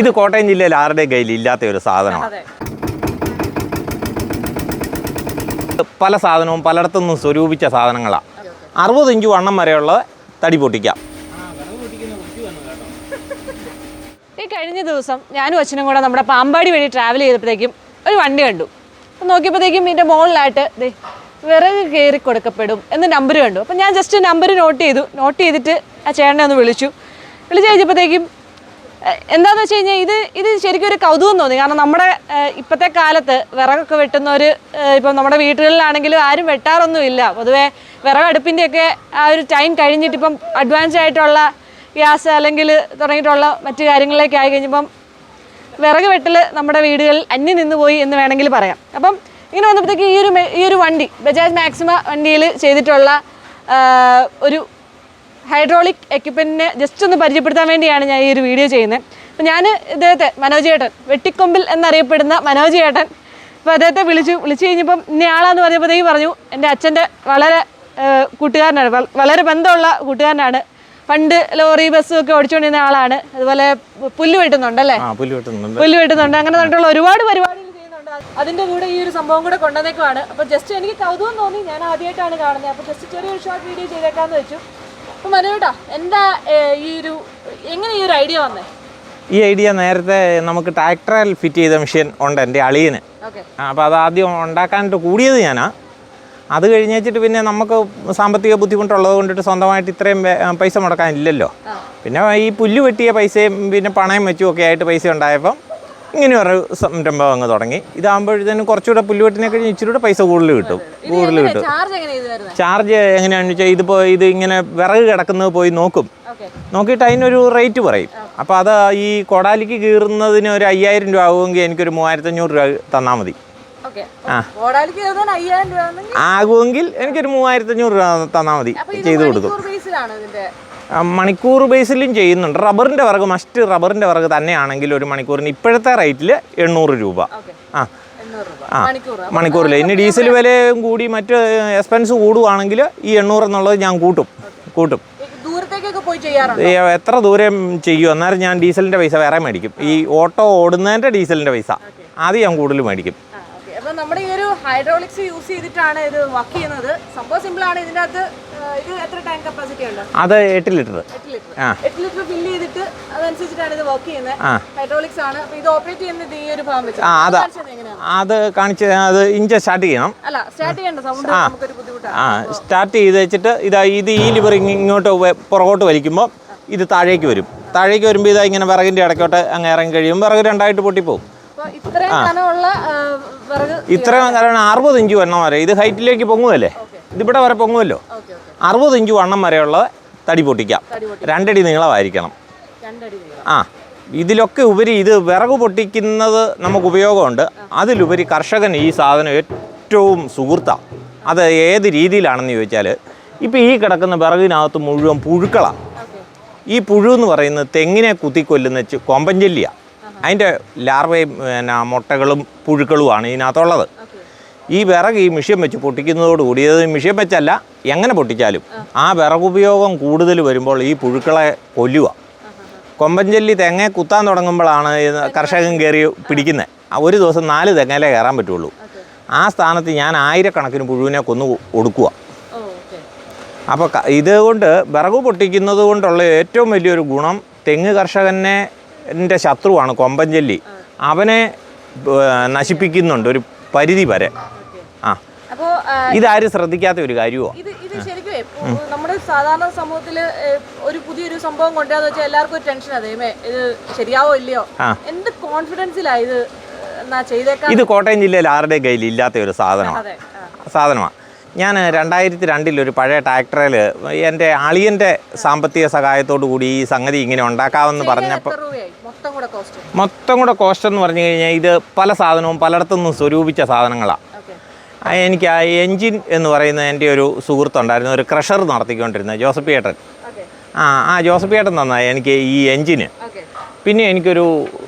ഇത് കോട്ടയം ജില്ലയിൽ ആരുടെയും കയ്യിൽ ഇല്ലാത്ത ഒരു സാധനമാണ്. പല സാധനവും പലയിടത്തുനിന്നും സ്വരൂപിച്ച സാധനങ്ങളാണ്. 60 ഇഞ്ച് വണ്ണം വരെയുള്ള തടി പൊട്ടിക്കാം. ഈ കഴിഞ്ഞ ദിവസം ഞാനും അച്ഛനും കൂടെ നമ്മുടെ പാമ്പാടി വഴി ട്രാവൽ ചെയ്തപ്പോഴത്തേക്കും ഒരു വണ്ടി കണ്ടു. അപ്പം നോക്കിയപ്പോഴത്തേക്കും ഇതിൻ്റെ മുകളിലായിട്ട് വിറക് കയറി കൊടുക്കപ്പെടും എന്ന് നമ്പർ കണ്ടു. അപ്പം ഞാൻ ജസ്റ്റ് നമ്പർ നോട്ട് ചെയ്തിട്ട് ആ ചേട്ടനെ ഒന്ന് വിളിച്ചു കഴിഞ്ഞപ്പോഴത്തേക്കും എന്താണെന്ന് വെച്ച് കഴിഞ്ഞാൽ ഇത് ശരിക്കും ഒരു കൗതുകം തോന്നി. കാരണം നമ്മുടെ ഇപ്പോഴത്തെ കാലത്ത് വിറകൊക്കെ വെട്ടുന്നവർ ഇപ്പം നമ്മുടെ വീടുകളിലാണെങ്കിലും ആരും വെട്ടാറൊന്നുമില്ല. പൊതുവേ വിറകടുപ്പിൻ്റെയൊക്കെ ആ ഒരു ടൈം കഴിഞ്ഞിട്ട് ഇപ്പം അഡ്വാൻസ് ആയിട്ടുള്ള ഗ്യാസ് അല്ലെങ്കിൽ തുടങ്ങിയിട്ടുള്ള മറ്റു കാര്യങ്ങളിലേക്ക് ആയി കഴിഞ്ഞപ്പം വിറക് വെട്ടൽ നമ്മുടെ വീടുകളിൽ അന്യം നിന്ന് പോയി എന്ന് വേണമെങ്കിൽ പറയാം. അപ്പം ഇങ്ങനെ വന്നപ്പോഴത്തേക്ക് ഈ ഒരു വണ്ടി ബജാജ് മാക്സിമ വണ്ടിയിൽ ചെയ്തിട്ടുള്ള ഒരു ഹൈഡ്രോളിക് എക്യുപ്മെൻറ്റിനെ ജസ്റ്റ് ഒന്ന് പരിചയപ്പെടുത്താൻ വേണ്ടിയാണ് ഞാൻ ഈ ഒരു വീഡിയോ ചെയ്യുന്നത്. അപ്പോൾ ഞാൻ ഇദ്ദേഹത്തെ മനോജ് ചേട്ടൻ, വെട്ടിക്കൊമ്പിൽ എന്നറിയപ്പെടുന്ന മനോജ് ചേട്ടൻ, അപ്പോൾ അദ്ദേഹത്തെ വിളിച്ചു കഴിഞ്ഞപ്പം ഇന്നയാളാന്ന് പറഞ്ഞപ്പോഴത്തേക്ക് പറഞ്ഞു എൻ്റെ അച്ഛൻ്റെ വളരെ കൂട്ടുകാരനാണ്, വളരെ ബന്ധമുള്ള കൂട്ടുകാരനാണ്. പണ്ട് ലോറി ബസ്സും ഒക്കെ ഓടിച്ചുകൊണ്ടിരുന്ന ആളാണ്. അതുപോലെ പുല്ല് വെട്ടുന്നുണ്ടല്ലേ? പുല്ല് വെട്ടുന്നുണ്ട്. അങ്ങനെ പറഞ്ഞിട്ടുള്ള ഒരുപാട് പരിപാടികൾ ചെയ്യുന്നുണ്ട്. അതിൻ്റെ കൂടെ ഈ ഒരു സംഭവം കൂടെ കൊണ്ടുവന്നേക്കുവാണ്. അപ്പോൾ ജസ്റ്റ് എനിക്ക് കൗതുകം തോന്നി, ഞാൻ ആദ്യമായിട്ടാണ് കാണുന്നത്. അപ്പോൾ ജസ്റ്റ് ചെറിയൊരു ഷോർട്ട് വീഡിയോ ചെയ്തേക്കാമെന്ന് വെച്ചു. അപ്പോൾ മനോട്ടാ, എന്താ എങ്ങനെ ഈ ഒരു ഐഡിയ വന്നേ? ഈ ഐഡിയ നേരത്തെ നമുക്ക് ട്രാക്ടറിൽ ഫിറ്റ് ചെയ്ത മെഷീൻ ഉണ്ട് എൻ്റെ അളിയന്. അപ്പോൾ അത് ആദ്യം ഉണ്ടാക്കാനായിട്ട് കൂടിയത് ഞാനാ. അത് കഴിഞ്ഞിട്ട് പിന്നെ നമുക്ക് സാമ്പത്തിക ബുദ്ധിമുട്ടുള്ളത് കൊണ്ടിട്ട് സ്വന്തമായിട്ട് ഇത്രയും പൈസ മുടക്കാനില്ലല്ലോ. പിന്നെ ഈ പുല്ല് വെട്ടിയ പൈസയും പിന്നെ പണയം വെച്ചും ഒക്കെ ആയിട്ട് പൈസ ഉണ്ടായപ്പം ഇങ്ങനെ ഒരു സംരംഭം അങ്ങ് തുടങ്ങി. ഇതാകുമ്പോഴത്തേനും കുറച്ചുകൂടെ പുല്ല് വെട്ടിനെ കഴിഞ്ഞ് ഇച്ചിരി കൂടെ പൈസ കൂടുതൽ കിട്ടും. ചാർജ് എങ്ങനെയാണെന്ന് വെച്ചാൽ ഇത് ഇങ്ങനെ വിറക് കിടക്കുന്നത് പോയി നോക്കിയിട്ട് അതിനൊരു റേറ്റ് പറയും. അപ്പോൾ അത് ഈ കൊടാലിക്ക് കീറുന്നതിന് ഒരു 5000 രൂപ ആകുമെങ്കിൽ എനിക്കൊരു 3500 രൂപ തന്നാൽ മതി. ആകുമെങ്കിൽ എനിക്കൊരു 3500 രൂപ തന്നാൽ മതി, ചെയ്തു കൊടുക്കും. മണിക്കൂർ ബേസിലും ചെയ്യുന്നുണ്ട്. റബ്ബറിൻ്റെ വിറക് മസ്റ്റ് റബ്ബറിൻ്റെ വിറക് തന്നെയാണെങ്കിൽ ഒരു മണിക്കൂറിന് ഇപ്പോഴത്തെ റേറ്റിൽ 800 രൂപ. മണിക്കൂറിൽ. ഇനി ഡീസൽ വിലയും കൂടി മറ്റ് എക്സ്പെൻസ് കൂടുവാണെങ്കിൽ ഈ 800 എന്നുള്ളത് ഞാൻ കൂട്ടും. എത്ര ദൂരം ചെയ്യും അന്നേരം ഞാൻ ഡീസലിൻ്റെ പൈസ വേറെ മേടിക്കും. ഈ ഓട്ടോ ഓടുന്നതിൻ്റെ ഡീസലിൻ്റെ പൈസ ആദ്യം ഞാൻ കൂടുതൽ മേടിക്കും. അപ്പോൾ നമ്മുടെ ഈ ഒരു ഹൈഡ്രോളിക്സ് യൂസ് ചെയ്തിട്ടാണ് ഇത് വർക്ക് ചെയ്യുന്നത്. സംഭവം സിമ്പിളാണ്. ഇതിൻ്റെ അകത്ത് ഇത് എത്ര ടാങ്ക് കപ്പാസിറ്റി ഉണ്ട്? അത് 8 ലിറ്റർ. 8 ലിറ്റർ ഫില്ല് ചെയ്തിട്ട് അതനുസരിച്ചിട്ടാണ് ഇത് വർക്ക് ചെയ്യുന്നത്. ഹൈഡ്രോളിക്സ് ആണ്. അപ്പോൾ ഇത് ഓപ്പറേറ്റ് ചെയ്യുന്നത് ഈ ഒരു ഭാഗം വെച്ച്. അത് കാണിച്ച് അത് ഇഞ്ച് സ്റ്റാർട്ട് ചെയ്യണം. അല്ല, സ്റ്റാർട്ട് ചെയ്യേണ്ട സൗണ്ട് നമുക്കൊരു ബുദ്ധിമുട്ടാണ്. സ്റ്റാർട്ട് ചെയ്ത് വെച്ചിട്ട് ഇത് ഈ ലിവർ ഇങ്ങോട്ട് പുറകോട്ട് വലിക്കുമ്പോൾ ഇത് താഴേക്ക് വരും. വരുമ്പോൾ ഇതാ ഇങ്ങനെ വിറകിൻ്റെ ഇടയ്ക്കോട്ട് അങ്ങ് ഇറങ്ങി കഴിയുമ്പോൾ വിറക് രണ്ടായിട്ട് പൊട്ടിപ്പോവും. ഇത്രയും കാരണം 60 ഇഞ്ച് വണ്ണം വരെ ഇത് ഹൈറ്റിലേക്ക് പൊങ്ങുമല്ലേ, ഇതിവിടെ വരെ പൊങ്ങുമല്ലോ. 60 ഇഞ്ച് വണ്ണം വരെയുള്ള തടി പൊട്ടിക്കാം. 2 അടി നീളമായിരിക്കണം. ഇതിലൊക്കെ ഉപരി ഇത് വിറക് പൊട്ടിക്കുന്നത് നമുക്ക് ഉപയോഗമുണ്ട്. അതിലുപരി കർഷകന് ഈ സാധനം ഏറ്റവും സുഹൃത്താണ്. അത് ഏത് രീതിയിലാണെന്ന് ചോദിച്ചാൽ, ഇപ്പോൾ ഈ കിടക്കുന്ന വിറകിനകത്ത് മുഴുവൻ പുഴുക്കളാണ്. ഈ പുഴു എന്ന് പറയുന്നത് തെങ്ങിനെ കുത്തിക്കൊല്ലുന്ന കൊമ്പഞ്ചെല്ലിയാണ്. അതിൻ്റെ ലാർവയും മുട്ടകളും പുഴുക്കളുമാണ് ഇതിനകത്തുള്ളത്. ഈ വിറക് ഈ മിഷ്യൻ വെച്ച് പൊട്ടിക്കുന്നതോടുകൂടി, അത് മിഷ്യൻ വെച്ചല്ല എങ്ങനെ പൊട്ടിച്ചാലും ആ വിറകുപയോഗം കൂടുതൽ വരുമ്പോൾ ഈ പുഴുക്കളെ കൊല്ലുക. കൊമ്പഞ്ചെല്ലി തെങ്ങ കുത്താൻ തുടങ്ങുമ്പോഴാണ് കർഷകൻ കയറി പിടിക്കുന്നത്. ഒരു ദിവസം 4 തെങ്ങയിലേ കയറാൻ പറ്റുള്ളൂ. ആ സ്ഥാനത്ത് ഞാൻ 1000 കണക്കിന് പുഴുവിനെ കൊന്നു കൊടുക്കുക. അപ്പോൾ ഇതുകൊണ്ട് വിറക് പൊട്ടിക്കുന്നത് കൊണ്ടുള്ള ഏറ്റവും വലിയൊരു ഗുണം, തെങ്ങ് കർഷകൻ്റെ ശത്രുവാണ് കൊമ്പഞ്ചെല്ലി. അവനെ നശിപ്പിക്കുന്നുണ്ട് ഒരു പരിധി വരെ. ഇതാരും ശ്രദ്ധിക്കാത്ത ഒരു കാര്യമാണ്. ഇത് ശരിക്കും നമ്മുടെ സാധാരണ സമൂഹത്തിൽ ഒരു പുതിയൊരു സംഭവം കൊണ്ടുവരാന്ന് വെച്ചാൽ എല്ലാവർക്കും ഒരു ടെൻഷൻ. അതേമേ ഇത് ശരിയാവോ ഇല്ലയോ, എന്ത് കോൺഫിഡൻസിലാണ് ഇത് ചെയ്തേക്കാം. ഇത് കോട്ടയം ജില്ലയിൽ ആരുടെയും കയ്യിൽ ഇല്ലാത്ത ഒരു സാധനമാണ്. ഞാൻ 2002 ഒരു പഴയ ട്രാക്ടറിൽ എൻ്റെ അളിയൻ്റെ സാമ്പത്തിക സഹായത്തോടു കൂടി ഈ സംഗതി ഇങ്ങനെ ഉണ്ടാക്കാമെന്ന് പറഞ്ഞപ്പോൾ മൊത്തം കൂടെ കോസ്റ്റ് എന്ന് പറഞ്ഞു കഴിഞ്ഞാൽ ഇത് പല സാധനവും പലയിടത്തുനിന്നും സ്വരൂപിച്ച സാധനങ്ങളാണ്. എനിക്ക് ആ എൻജിൻ എന്ന് പറയുന്ന എൻ്റെ ഒരു സുഹൃത്തുണ്ടായിരുന്നു, ഒരു ക്രഷർ നടത്തിക്കൊണ്ടിരുന്നത് ജോസഫ് ഏട്ടൻ. ജോസഫ് ഏട്ടൻ തന്ന എനിക്ക് ഈ എൻജിന്. പിന്നെ എനിക്കൊരു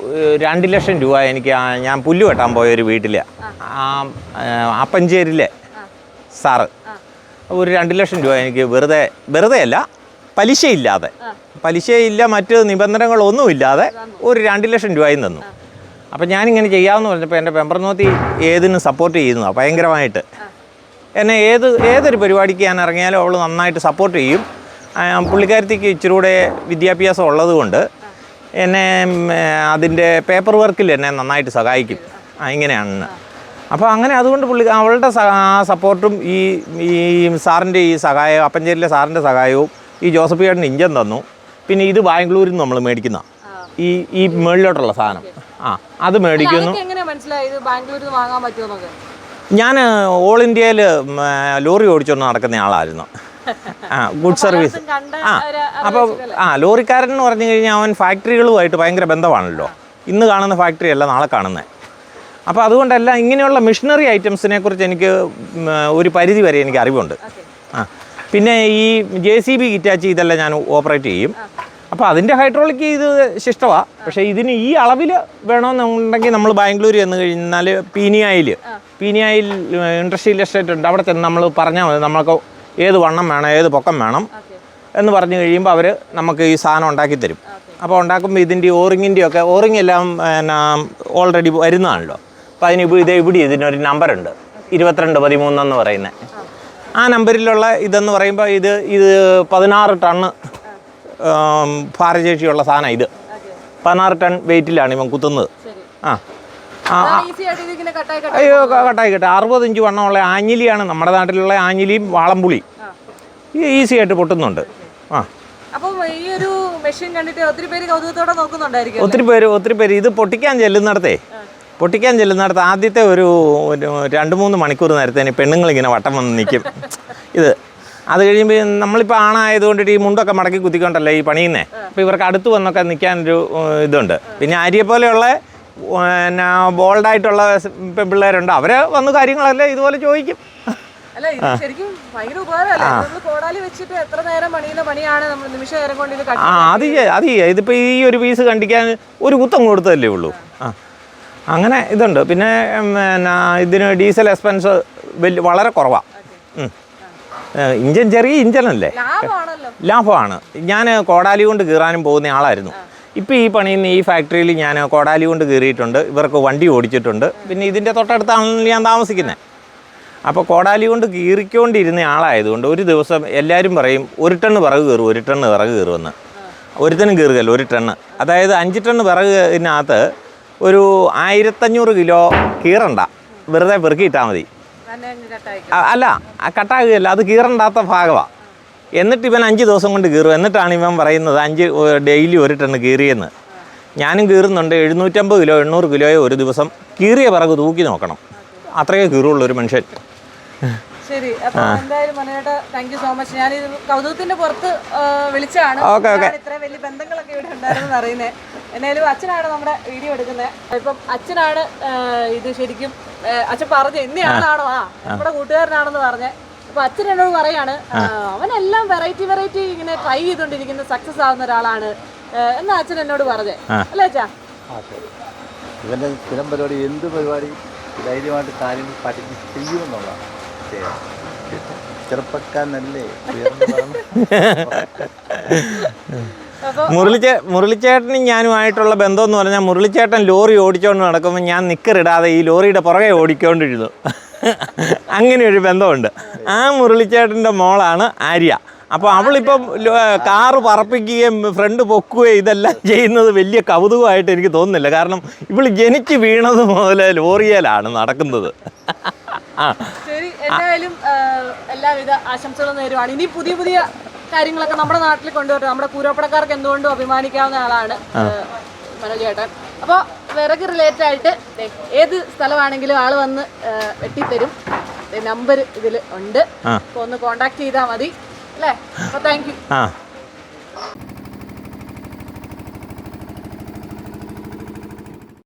2 ലക്ഷം രൂപ എനിക്ക് ഞാൻ പുല്ല് വെട്ടാൻ പോയൊരു വീട്ടിൽ അപ്പഞ്ചേരിയിലെ സാറ് ഒരു 2 ലക്ഷം രൂപ എനിക്ക് വെറുതെ അല്ല, പലിശയില്ലാതെ പലിശയില്ല, മറ്റ് നിബന്ധനകളൊന്നുമില്ലാതെ ഒരു 2 ലക്ഷം രൂപയും തന്നു. അപ്പം ഞാനിങ്ങനെ ചെയ്യാമെന്ന് പറഞ്ഞപ്പോൾ എൻ്റെ പെമ്പർനോത്തി ഏതിനും സപ്പോർട്ട് ചെയ്യുന്നതാണ് ഭയങ്കരമായിട്ട്. എന്നെ ഏതൊരു പരിപാടിക്ക് ഞാൻ ഇറങ്ങിയാലും അവൾ നന്നായിട്ട് സപ്പോർട്ട് ചെയ്യും. പുള്ളിക്കാരത്തിക്ക് ഇച്ചിരി കൂടെ വിദ്യാഭ്യാസം ഉള്ളതുകൊണ്ട് എന്നെ അതിൻ്റെ പേപ്പർ വർക്കിൽ എന്നെ നന്നായിട്ട് സഹായിക്കും. ഇങ്ങനെയാണ്. അപ്പോൾ അങ്ങനെ അതുകൊണ്ട് അവളുടെ സപ്പോർട്ടും ഈ സാറിൻ്റെ ഈ സഹായം, അപ്പഞ്ചേരിയിലെ സാറിൻ്റെ സഹായവും ഈ ജോസഫ് ചേട്ടൻ ഇഞ്ചൻ തന്നു. പിന്നെ ഇത് ബാംഗ്ലൂരിൽ നിന്ന് നമ്മൾ മേടിക്കുന്ന ഈ മുകളിലോട്ടുള്ള സാധനം അത് മേടിക്കുന്നു. ഞാൻ ഓൾ ഇന്ത്യയിൽ ലോറി ഓടിച്ചുകൊണ്ട് നടക്കുന്ന ആളായിരുന്നു. Good service. അപ്പോൾ ലോറിക്കാരൻ എന്ന് പറഞ്ഞു കഴിഞ്ഞാൽ അവൻ ഫാക്ടറികളുമായിട്ട് ഭയങ്കര ബന്ധമാണല്ലോ. ഇന്ന് കാണുന്ന ഫാക്ടറി അല്ല നാളെ കാണുന്നത്. അപ്പോൾ അതുകൊണ്ടല്ല ഇങ്ങനെയുള്ള മിഷനറി ഐറ്റംസിനെ കുറിച്ച് എനിക്ക് ഒരു പരിധി വരെ എനിക്ക് അറിവുണ്ട്. പിന്നെ ഈ JCB കിറ്റാച്ചി ഇതെല്ലാം ഞാൻ ഓപ്പറേറ്റ് ചെയ്യും. അപ്പോൾ അതിൻ്റെ ഹൈഡ്രോളിക്ക് ഇത് ശിഷ്ടമാണ്. പക്ഷേ ഇതിന് ഈ അളവിൽ വേണമെന്നുണ്ടെങ്കിൽ നമ്മൾ ബാംഗ്ലൂർ ചെന്ന് കഴിഞ്ഞാൽ പീനിയായിൽ ഇൻഡസ്ട്രിയൽ എസ്റ്റേറ്റ് ഉണ്ട്. അവിടെ ചെന്ന് നമ്മൾ പറഞ്ഞാൽ മതി നമ്മൾക്ക് ഏത് വണ്ണം വേണം, ഏത് പൊക്കം വേണം എന്ന് പറഞ്ഞു കഴിയുമ്പോൾ അവർ നമുക്ക് ഈ സാധനം ഉണ്ടാക്കി തരും. അപ്പോൾ ഉണ്ടാക്കുമ്പോൾ ഇതിൻ്റെ ഓറിങ്ങിൻ്റെയൊക്കെ എല്ലാം ഓൾറെഡി വരുന്നതാണല്ലോ. അപ്പോൾ ഇവിടെ ഇതിനൊരു നമ്പറുണ്ട് 2213 എന്ന് പറയുന്നത്. ആ നമ്പറിലുള്ള ഇതെന്ന് പറയുമ്പോൾ ഇത് 16 ടണ്ണ് ഭാരശേഷിയുള്ള സാധനം. ഇത് 16 ടൺ വെയിറ്റിലാണ് ഇവൻ കുത്തുന്നത്. അയ്യോ കട്ടായി 60 ഇഞ്ച് വണ്ണമുള്ള ആഞ്ഞിലിയാണ് നമ്മുടെ നാട്ടിലുള്ള ആഞ്ഞിലിയും വാളംപുളി ഈസി ആയിട്ട് പൊട്ടുന്നുണ്ട്. ഒത്തിരി പേര് ഇത് പൊട്ടിക്കാൻ ചെല്ലുന്നിടത്ത് ആദ്യത്തെ ഒരു 2-3 മണിക്കൂർ നേരത്തേന് പെണ്ണുങ്ങളിങ്ങനെ വട്ടം വന്ന് നിൽക്കും. അത് കഴിയുമ്പോൾ നമ്മളിപ്പോൾ ആണായതുകൊണ്ടിട്ട് ഈ മുണ്ടൊക്കെ മടക്കി കുത്തിക്കൊണ്ടല്ലേ ഈ പണിയുന്നേ. അപ്പോൾ ഇവർക്ക് അടുത്ത് വന്നൊക്കെ നിൽക്കാനൊരു ഇതുണ്ട്. പിന്നെ ആര്യയെ പോലെയുള്ള ബോൾഡായിട്ടുള്ള പെൺപിള്ളേരുണ്ട്. അവരെ വന്ന് കാര്യങ്ങളല്ലേ ഇതുപോലെ ചോദിക്കും. അത് ഇതിപ്പോൾ ഈ ഒരു പീസ് കണ്ടിക്കാൻ ഒരു കുത്തം കൊടുത്തതല്ലേ ഉള്ളൂ. അങ്ങനെ ഇതുണ്ട്. പിന്നെ ഇതിന് ഡീസൽ എക്സ്പെൻസ് വളരെ കുറവാണ്. ചെറിയ ഇഞ്ചനല്ലേ, ലാഭമാണ്. ഞാൻ കോടാലി കൊണ്ട് കീറാനും പോകുന്ന ആളായിരുന്നു. ഇപ്പോൾ ഈ പണിയിൽ ഈ ഫാക്ടറിയിൽ ഞാൻ കോടാലി കൊണ്ട് കീറിയിട്ടുണ്ട്. ഇവർക്ക് വണ്ടി ഓടിച്ചിട്ടുണ്ട്. പിന്നെ ഇതിൻ്റെ തൊട്ടടുത്താണല്ലോ ഞാൻ താമസിക്കുന്നത്. അപ്പോൾ കോടാലി കൊണ്ട് കീറിക്കൊണ്ടിരുന്ന ആളായതുകൊണ്ട് ഒരു ദിവസം എല്ലാവരും പറയും 1 ടണ്ണ് വിറക് കീറുമെന്ന്. ഒരുത്തനും കീറുകല്ലോ 1 ടണ്ണ്. അതായത് 5 ടണ്ണ് വിറകിനകത്ത് ഒരു 1500 കിലോ കീറണ്ട, വെറുതെ പെറുക്കിയിട്ടാൽ മതി. അല്ല കട്ടാകുകയല്ല, അത് കീറണ്ടാത്ത ഭാഗമാണ്. എന്നിട്ട് ഇവൻ 5 ദിവസം കൊണ്ട് കീറും. എന്നിട്ടാണ് ഇവൻ പറയുന്നത് ഡെയിലി 1 ടണ്ണ് കീറിയെന്ന്. ഞാനും കീറുന്നുണ്ട്. 750 കിലോ 800 കിലോയോ ഒരു ദിവസം കീറിയ വിറക് തൂക്കി നോക്കണം. അത്രയേ കീറുള്ളൂ ഒരു മനുഷ്യൻ. ശരി, അപ്പോൾ എന്തായാലും മനോജേട്ടാ താങ്ക് യു സോ മച്ച്. ഞാൻ ഇത് കൗതുകത്തിന്റെ പുറത്ത് വിളിച്ചാണ്. ഇത്ര വലിയ ബന്ധങ്ങളൊക്കെ ഇവിടെ ഉണ്ടായിരുന്നു അറിയുന്നത്. എന്നാലും അച്ഛനാണ് നമ്മുടെ വീഡിയോ എടുക്കുന്നത്. ഇപ്പം അച്ഛനാണ് ഇത് ശരിക്കും അച്ഛൻ പറഞ്ഞ് എന്നെയാണാണോ നമ്മുടെ കൂട്ടുകാരനാണെന്ന് പറഞ്ഞ്. അപ്പൊ അച്ഛൻ എന്നോട് പറയാണ് അവനെല്ലാം വെറൈറ്റി ഇങ്ങനെ ട്രൈ ചെയ്തോണ്ടിരിക്കുന്ന സക്സസ് ആവുന്ന ഒരാളാണ് എന്നാ അച്ഛൻ എന്നോട് പറഞ്ഞേ. അല്ലേ അച്ഛാ? ഇവന്റെ സ്ഥിരം പരിപാടി എന്ത് പരിപാടി ധൈര്യമായിട്ട് കാര്യങ്ങൾ പഠിച്ച് ചെയ്യുമെന്നുള്ളതാണ്. ചെറുപ്പക്കാരനല്ലേ. മുരളിച്ചേട്ടനും ഞാനുമായിട്ടുള്ള ബന്ധം എന്ന് പറഞ്ഞാൽ മുരളിച്ചേട്ടൻ ലോറി ഓടിച്ചുകൊണ്ട് നടക്കുമ്പോൾ ഞാൻ നിക്കറിടാതെ ഈ ലോറിയുടെ പുറകെ ഓടിക്കൊണ്ടിരുന്നു. അങ്ങനെ ഒരു ബന്ധമുണ്ട്. ആ മുരളിച്ചേട്ടൻ്റെ മോളാണ് ആര്യ. അപ്പോൾ അവളിപ്പം കാറ് പറപ്പിക്കുകയും ഫ്രണ്ട് പൊക്കുകയും ഇതെല്ലാം ചെയ്യുന്നത് വലിയ കൗതുകമായിട്ട് എനിക്ക് തോന്നുന്നില്ല. കാരണം ഇവൾ ജനിച്ച് വീണത് മുതൽ ലോറിയയിലാണ് നടക്കുന്നത്. ശരി, എന്തായാലും എല്ലാവിധ ആശംസകളും നേരുവാണ്. ഇനി പുതിയ കാര്യങ്ങളൊക്കെ നമ്മുടെ നാട്ടിൽ കൊണ്ടുവരും. നമ്മുടെ കൂരോപ്പടക്കാർക്ക് എന്തുകൊണ്ടും അഭിമാനിക്കാവുന്ന ആളാണ് മനോജേട്ടൻ. അപ്പോൾ വിറക് റിലേറ്റഡ് ആയിട്ട് ഏത് സ്ഥലമാണെങ്കിലും ആൾ വന്ന് വെട്ടിത്തരും. നമ്പർ ഇതിൽ ഉണ്ട്. അപ്പോൾ ഒന്ന് കോണ്ടാക്ട് ചെയ്താൽ മതി അല്ലേ? അപ്പോൾ താങ്ക് യു.